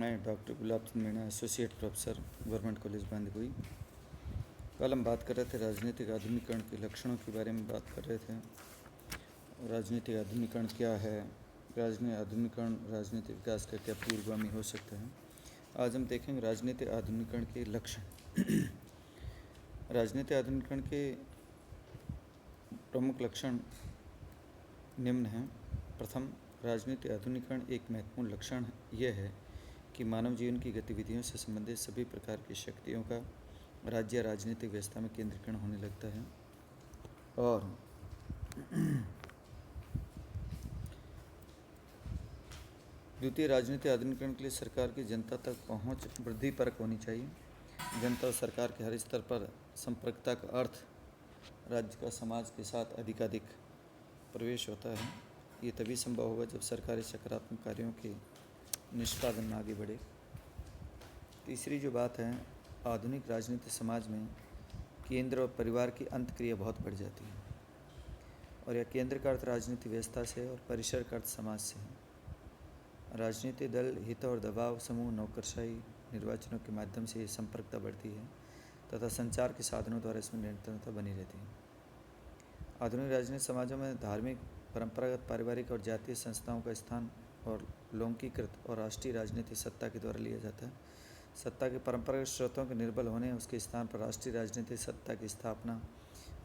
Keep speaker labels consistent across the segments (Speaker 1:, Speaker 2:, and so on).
Speaker 1: मैं doctor Gulab Chand Meena, associate professor, government college Bandikui. कल हम बात कर रहे थे राजनीतिक आधुनिकीकरण के लक्षणों के बारे में बात कर रहे थे। राजनीतिक आधुनिकीकरण क्या है, राजनीतिक आधुनिकीकरण राजनीतिक विकास का क्या पूर्वगामी हो सकता है। आज हम देखेंगे राजनीतिक आधुनिकीकरण के लक्षण। राजनीतिक आधुनिकीकरण के प्रमुख लक्षण निम्न हैं। प्रथम, राजनीतिक आधुनिकीकरण एक महत्वपूर्ण लक्षण यह है कि मानव जीवन की गतिविधियों से संबंधित सभी प्रकार की शक्तियों का राज्य या राजनीतिक व्यवस्था में केंद्रीकरण होने लगता है। और द्वितीय, राजनीतिक आधुनिकीकरण के लिए सरकार की जनता तक पहुंच वृद्धिपरक होनी चाहिए। जनता और सरकार के हर स्तर पर संपर्कता का अर्थ राज्य का समाज के साथ अधिकाधिक प्रवेश होता है। ये तभी संभव होगा जब सरकारी सकारात्मक कार्यों के निष्पादन में आगे बढ़े। तीसरी जो बात है, आधुनिक राजनीतिक समाज में केंद्र और परिवार की अंतक्रिया बहुत बढ़ जाती है, और यह केंद्र का अर्थ राजनीतिक व्यवस्था से और परिसर का अर्थ समाज से है। राजनीतिक दल, हित और दबाव समूह, नौकरशाही, निर्वाचनों के माध्यम से संपर्कता बढ़ती है तथा संचार के साधनों द्वारा इसमें निरंतरता बनी रहती है। आधुनिक राजनीतिक समाजों में धार्मिक, परंपरागत, पारिवारिक और जातीय संस्थाओं का स्थान और लौकिकृत और राष्ट्रीय राजनीतिक सत्ता के द्वारा लिया जाता है। सत्ता के परंपरागत स्रोतों के निर्बल होने, उसके स्थान पर राष्ट्रीय राजनीतिक सत्ता की स्थापना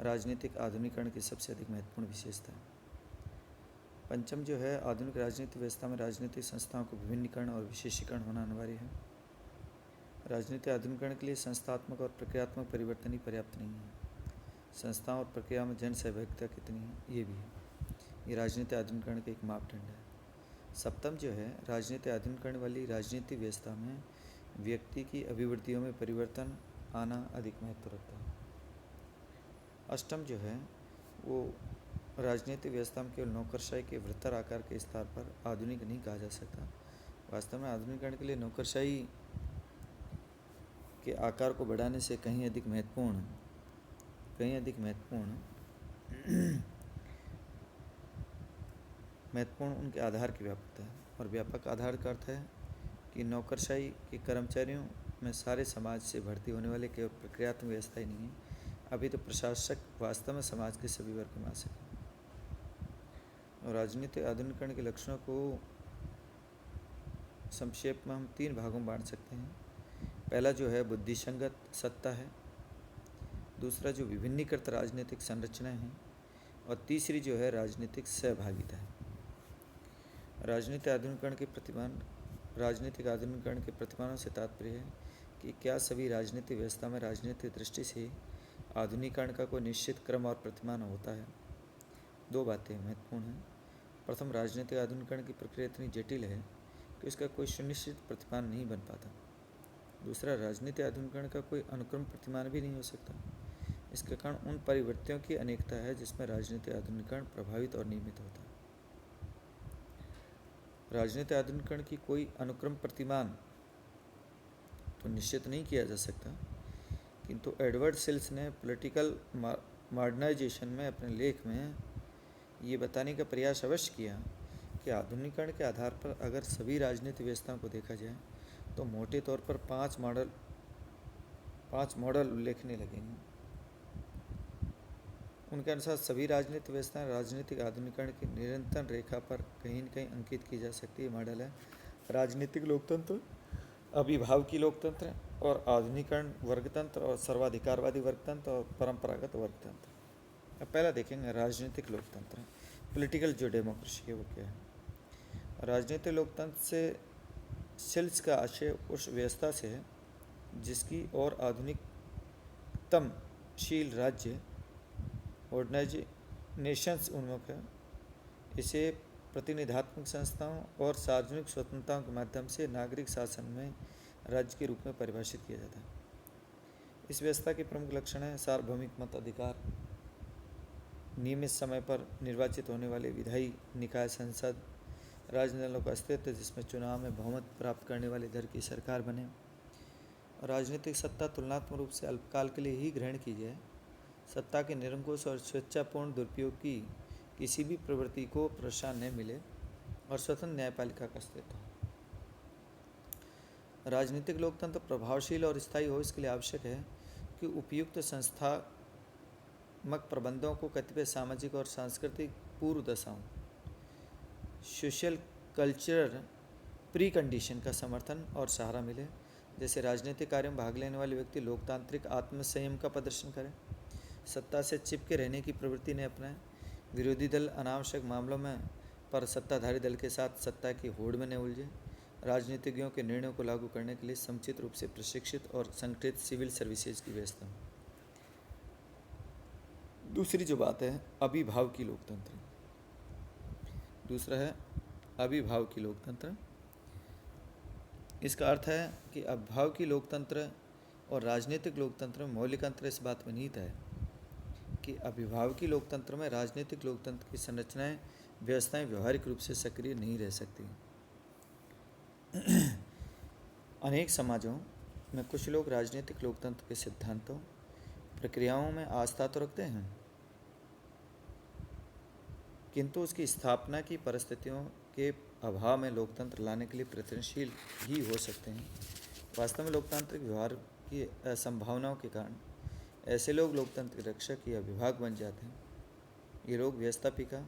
Speaker 1: राजनीतिक आधुनिकीकरण की सबसे अधिक महत्वपूर्ण विशेषता है। पंचम जो है, आधुनिक राजनीतिक व्यवस्था में राजनीतिक संस्थाओं को विभिन्नीकरण और विशेषीकरण होना अनिवार्य है। राजनीतिक आधुनिकीकरण के लिए संस्थात्मक और प्रक्रियात्मक परिवर्तन ही पर्याप्त नहीं है। संस्थाओं और प्रक्रिया में जन सहभागिता कितनी है, ये भी है। ये राजनीतिक आधुनिकीकरण का एक मापदंड है। सप्तम जो है, राजनीतिक आधुनिकीकरण वाली राजनीतिक व्यवस्था में व्यक्ति की अभिवृत्तियों में परिवर्तन आना अधिक महत्व रखता है। अष्टम जो है, वो राजनीतिक व्यवस्था में केवल नौकरशाही के वृत्तर आकार के स्तर पर आधुनिक नहीं कहा जा सकता। वास्तव में आधुनिकीकरण के लिए नौकरशाही के आकार को बढ़ाने से कहीं अधिक महत्वपूर्ण उनके आधार की व्यापकता है। और व्यापक आधार का अर्थ है कि नौकरशाही के कर्मचारियों में सारे समाज से भर्ती होने वाले केवल प्रक्रियात्मक व्यवस्था ही नहीं है, अभी तो प्रशासक वास्तव में समाज के सभी वर्ग में आ सके। और राजनीतिक आधुनिकीकरण के लक्षणों को संक्षेप में हम 3 भागों में बांट सकते हैं। पहला जो है बुद्धिसंगत सत्ता है, दूसरा जो विभिन्नीकृत राजनीतिक संरचनाएं हैं, और तीसरी जो है राजनीतिक सहभागिता है। राजनीतिक आधुनिकीकरण के प्रतिमानों से तात्पर्य है कि क्या सभी राजनीतिक व्यवस्था में राजनीतिक दृष्टि से आधुनिकीकरण का कोई निश्चित क्रम और प्रतिमान होता है। 2 बातें महत्वपूर्ण हैं। प्रथम, राजनीतिक आधुनिकीकरण की प्रक्रिया इतनी जटिल है कि उसका कोई सुनिश्चित प्रतिमान नहीं बन पाता। दूसरा, राजनीतिक आधुनिकीकरण का कोई अनुक्रम प्रतिमान भी नहीं हो सकता। इसके कारण उन परिवर्तनों की अनेकता है जिसमें राजनीतिक आधुनिकीकरण प्रभावित और नियमित होता है। राजनीतिक आधुनिकीकरण की कोई अनुक्रम प्रतिमान तो निश्चित नहीं किया जा सकता, किंतु एडवर्ड सिल्स ने पॉलिटिकल मॉडर्नाइजेशन में अपने लेख में ये बताने का प्रयास अवश्य किया कि आधुनिकीकरण के आधार पर अगर सभी राजनीतिक व्यवस्थाओं को देखा जाए तो मोटे तौर पर 5 मॉडल उल्लेखनीय लगेंगे। उनके अनुसार सभी राजनीतिक व्यवस्थाएं राजनीतिक आधुनिकीकरण की निरंतर रेखा पर कहीं न कहीं अंकित की जा सकती है। मॉडल है राजनीतिक लोकतंत्र, अभिभावकी लोकतंत्र और आधुनिकीकरण वर्गतंत्र और सर्वाधिकारवादी वर्गतंत्र और परंपरागत वर्गतंत्र। अब पहला देखेंगे राजनीतिक लोकतंत्र, पॉलिटिकल जो डेमोक्रेसी है वो क्या है। राजनीतिक लोकतंत्र से सिल्स का आशय उस व्यवस्था से है जिसकी और आधुनिकतमशील राज्य ऑर्गेनाइजेशंस उन्मुख है। इसे प्रतिनिधात्मक संस्थाओं और सार्वजनिक स्वतंत्रताओं के माध्यम से नागरिक शासन में राज्य के रूप में परिभाषित किया जाता है। इस व्यवस्था के प्रमुख लक्षण हैं सार्वभौमिक मत अधिकार, नियमित समय पर निर्वाचित होने वाले विधायी निकाय संसद, राजनीतिक दलों का अस्तित्व जिसमें चुनाव में बहुमत प्राप्त करने वाले दल की सरकार बने, राजनीतिक सत्ता तुलनात्मक रूप से अल्पकाल के लिए ही ग्रहण की जाए, सत्ता के निरंकुश और स्वेच्छापूर्ण दुरुपयोग की किसी भी प्रवृत्ति को प्रोत्साहन न मिले, और स्वतंत्र न्यायपालिका का अस्तित्व। राजनीतिक लोकतंत्र प्रभावशील और स्थायी हो, इसके लिए आवश्यक है कि उपयुक्त संस्थात्मक प्रबंधों को कतिपय सामाजिक और सांस्कृतिक पूर्व दशाओं सोशल कल्चरल प्री कंडीशन का समर्थन और सहारा मिले। जैसे राजनीतिक कार्यों में भाग लेने वाले व्यक्ति लोकतांत्रिक आत्मसंयम का प्रदर्शन करें, सत्ता से चिपके रहने की प्रवृत्ति ने अपनाएं, विरोधी दल अनावश्यक मामलों में पर सत्ताधारी दल के साथ सत्ता की होड़ में न उलझे, राजनीतिज्ञों के निर्णयों को लागू करने के लिए समुचित रूप से प्रशिक्षित और संगठित सिविल सर्विसेज की व्यवस्था। दूसरी जो बात है अभिभाव की लोकतंत्र, दूसरा है अभिभाव की लोकतंत्र। इसका अर्थ है कि अभिभाव की लोकतंत्र और राजनीतिक लोकतंत्र में मौलिक अंतर इस बात में निहित है कि अभिभाव की लोकतंत्र में राजनीतिक लोकतंत्र की संरचनाएं व्यवस्थाएं व्यवहारिक रूप से सक्रिय नहीं रह सकती। अनेक समाजों में कुछ लोग राजनीतिक लोकतंत्र के सिद्धांतों प्रक्रियाओं में आस्था तो रखते हैं, किंतु उसकी स्थापना की परिस्थितियों के अभाव में लोकतंत्र लाने के लिए प्रयत्नशील ही हो सकते हैं। वास्तव में लोकतांत्रिक व्यवहार की असंभावनाओं के कारण ऐसे लोग लोकतंत्र के रक्षक या विभाग बन जाते हैं। ये लोग व्यवस्थापिका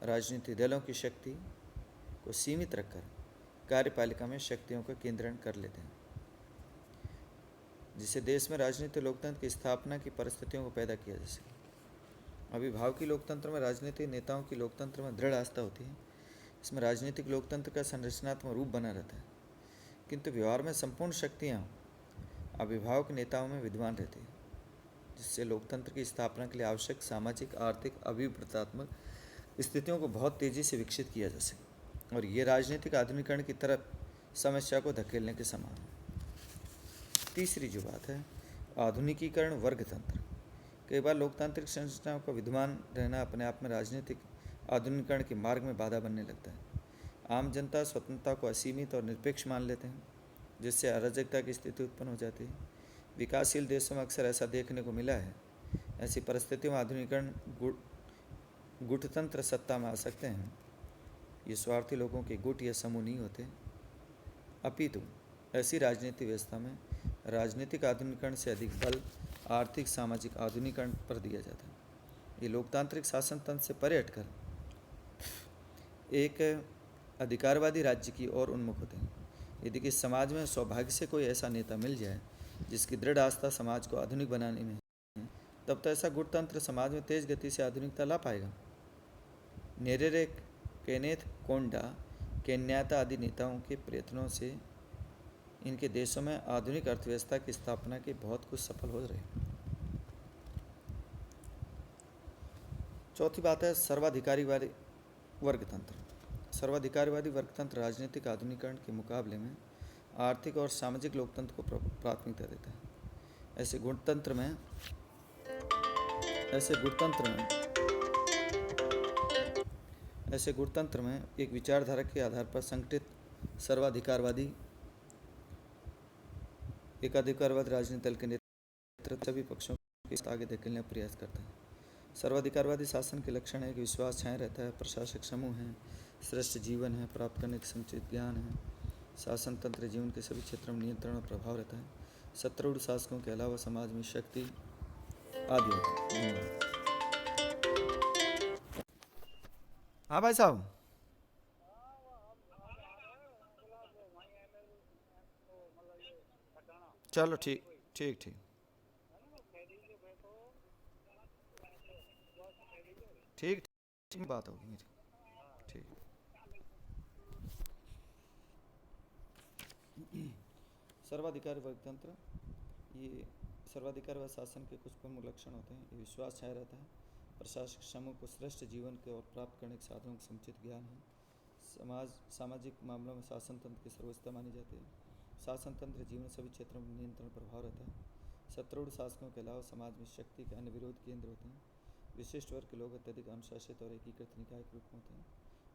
Speaker 1: राजनीतिक दलों की शक्ति को सीमित रखकर कार्यपालिका में शक्तियों का केंद्रण कर लेते हैं, जिससे देश में राजनीतिक लोकतंत्र की स्थापना की परिस्थितियों को पैदा किया जा सके। अभिभाव की लोकतंत्र में राजनीतिक नेताओं की लोकतंत्र में दृढ़ आस्था होती है। इसमें राजनीतिक लोकतंत्र का संरचनात्मक रूप बना रहता है, किंतु व्यवहार में संपूर्ण शक्तियाँ अभिभावक नेताओं में विद्यमान रहती है, जिससे लोकतंत्र की स्थापना के लिए आवश्यक सामाजिक, आर्थिक, अभिवृत्तात्मक स्थितियों को बहुत तेज़ी से विकसित किया जा सके और ये राजनीतिक आधुनिकीकरण की तरफ समस्या को धकेलने के समान है। तीसरी जो बात है आधुनिकीकरण वर्गतंत्र। कई बार लोकतांत्रिक संरचनाओं का विद्यमान रहना अपने आप में राजनीतिक आधुनिकीकरण के मार्ग में बाधा बनने लगता है। आम जनता स्वतंत्रता को असीमित और निरपेक्ष मान लेते हैं, जिससे अराजकता की स्थिति उत्पन्न हो जाती है। विकासशील देशों में अक्सर ऐसा देखने को मिला है। ऐसी परिस्थितियों में आधुनिकीकरण गुटतंत्र सत्ता में आ सकते हैं। ये स्वार्थी लोगों के गुट या समूह नहीं होते, अपितु ऐसी राजनीतिक व्यवस्था में राजनीतिक आधुनिकीकरण से अधिक बल आर्थिक सामाजिक आधुनिकीकरण पर दिया जाता है। ये लोकतांत्रिक शासन तंत्र से परे हटकर एक अधिकारवादी राज्य की ओर उन्मुख होते हैं। यदि किसी समाज में सौभाग्य से कोई ऐसा नेता मिल जाए जिसकी दृढ़ आस्था समाज को आधुनिक बनाने में है, तब तो ऐसा गुटतंत्र समाज में तेज गति से आधुनिकता ला पाएगा। नेरेरे, केनेथ कोंडा, केन्याता आदि नेताओं के प्रयत्नों से इनके देशों में आधुनिक अर्थव्यवस्था की स्थापना के बहुत कुछ सफल हो रहे हैं। चौथी बात है सर्वाधिकारवादी वर्गतंत्र। सर्वाधिकारवादी वर्गतंत्र राजनीतिक आधुनिकीकरण के मुकाबले में आर्थिक और सामाजिक लोकतंत्र को प्राथमिकता देता है। ऐसे गुणतंत्र में एक विचारधारा के आधार पर संगठित सर्वाधिकारवादी एकाधिकारवाद राजनीतिक दल के नेतृत्व सभी पक्षों के साथ आगे धकेलने का प्रयास करता है। सर्वाधिकारवादी शासन के लक्षण है कि विश्वास छाया रहता है, प्रशासक समूह हैं, श्रेष्ठ जीवन है, प्राप्त करने के समुचित ज्ञान है, शासन तंत्र जीवन के सभी क्षेत्रों में नियंत्रण और प्रभाव रहता है, सत्तारूढ़ शासकों के अलावा समाज में शक्ति आदि होता है। हाँ भाई साहब, चलो ठीक ठीक ठीक ठीक ठीक बात होगी मेरी। ठीक। सर्वाधिकार वर्गतंत्र, ये सर्वाधिकारवाद शासन के कुछ प्रमुख लक्षण होते हैं। ये विश्वास छाया रहता है, प्रशासक समूह को श्रेष्ठ जीवन के और प्राप्त करने के साधनों का समुचित ज्ञान है, सामाजिक मामलों में शासन तंत्र की सर्वोच्चता मानी जाती है, शासन तंत्र जीवन सभी क्षेत्रों में नियंत्रण प्रभाव रहता है, सत्तारूढ़ शासकों के अलावा समाज में शक्ति के अन्य विरोध केंद्र होते हैं, विशिष्ट वर्ग के लोग अत्यधिक अनुशासित और एकीकृत निकाय के रूप में होते हैं,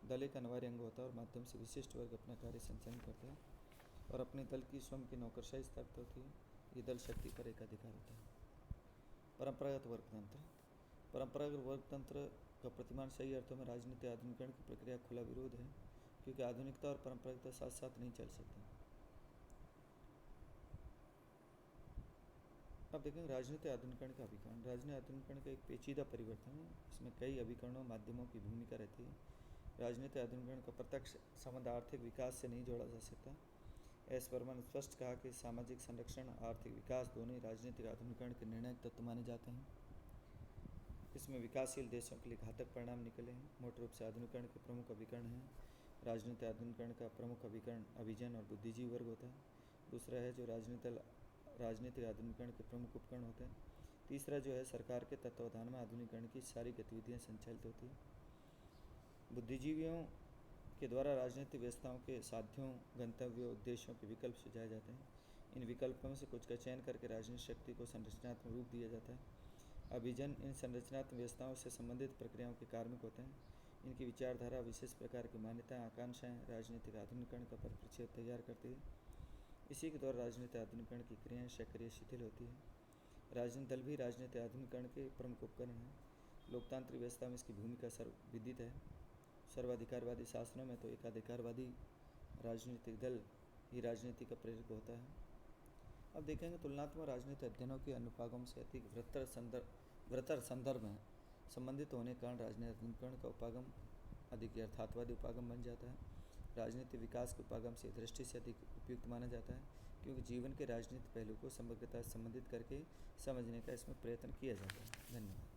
Speaker 1: दल एक अनिवार्य अंग होता है और माध्यम से विशिष्ट वर्ग अपना कार्य संचालन करता है और अपने दल की स्वयं की नौकरशाही स्थापित होती है। ये दल शक्ति पर एकाधिकार होता है। परंपरागत वर्गतंत्र। परंपरागत वर्गतंत्र का प्रतिमान सही अर्थों में राजनीतिक आधुनिकीकरण की प्रक्रिया खुला विरोध है, क्योंकि आधुनिकता और परंपरागतता साथ साथ नहीं चल सकती। अब देखेंगे राजनीति आधुनिकरण का अभिकरण। राजनीति आधुनिकरण का एक पेचीदा परिवर्तन है। इसमें कई अभिकरणों माध्यमों की भूमिका रहती है। राजनीति आधुनिकरण का प्रत्यक्ष संबंध आर्थिक विकास से नहीं जोड़ा जा सकता। एस वर्मा ने स्पष्ट कहा कि सामाजिक संरक्षण आर्थिक विकास दोनों ही राजनीतिक आधुनिकरण के निर्णायक तत्व माने जाते हैं। इसमें विकासशील देशों के लिए घातक परिणाम निकले हैं। मोटे रूप से आधुनिकरण के प्रमुख अभिकरण हैं। राजनीति आधुनिकरण का प्रमुख अभिकरण अभिजन और बुद्धिजीवी वर्ग होता है। दूसरा है जो राजनीतिक आधुनिकरण के प्रमुख उपकरण होते हैं। तीसरा जो है सरकार के तत्वावधान में आधुनिकरण की सारी गतिविधियाँ संचालित होती हैं। बुद्धिजीवियों के द्वारा राजनीतिक व्यवस्थाओं के साध्यों, गंतव्यों, उद्देश्यों के विकल्प सुझाए जाते हैं। इन विकल्पों में से कुछ का चयन करके राजनीतिक शक्ति को संरचनात्मक रूप दिया जाता है। अभिजन इन संरचनात्मक व्यवस्थाओं से संबंधित प्रक्रियाओं के कार्मिक होते हैं। इनकी विचारधारा, विशेष प्रकार की मान्यताएं, आकांक्षाएं राजनीतिक आधुनिकरण का परिप्रेक्ष्य तैयार करती है। इसी के द्वारा राजनीतिक आधुनिकरण की क्रियाएं सक्रिय शिथिल होती है। राजनीतिक दल भी राजनीतिक आधुनिकरण के प्रमुख उपकरण हैं। लोकतांत्रिक व्यवस्था में इसकी भूमिका सर्वविदित है। सर्वाधिकारवादी शासनों में तो एकाधिकारवादी राजनीतिक दल ही राजनीति का प्रेरक होता है। अब देखेंगे तुलनात्मक राजनीतिक अध्ययनों के अनुपागम से अधिक वृहत्तर संदर्भ में संबंधित होने के कारण राजनीतिक आधुनिकरण का उपागम अधिक यथार्थवादी उपागम बन जाता है। राजनीतिक विकास के उपागम से दृष्टि से अधिक उपयुक्त माना जाता है, क्योंकि जीवन के राजनीतिक पहलू को समग्रता से संबंधित करके समझने का इसमें प्रयत्न किया जाता है। धन्यवाद।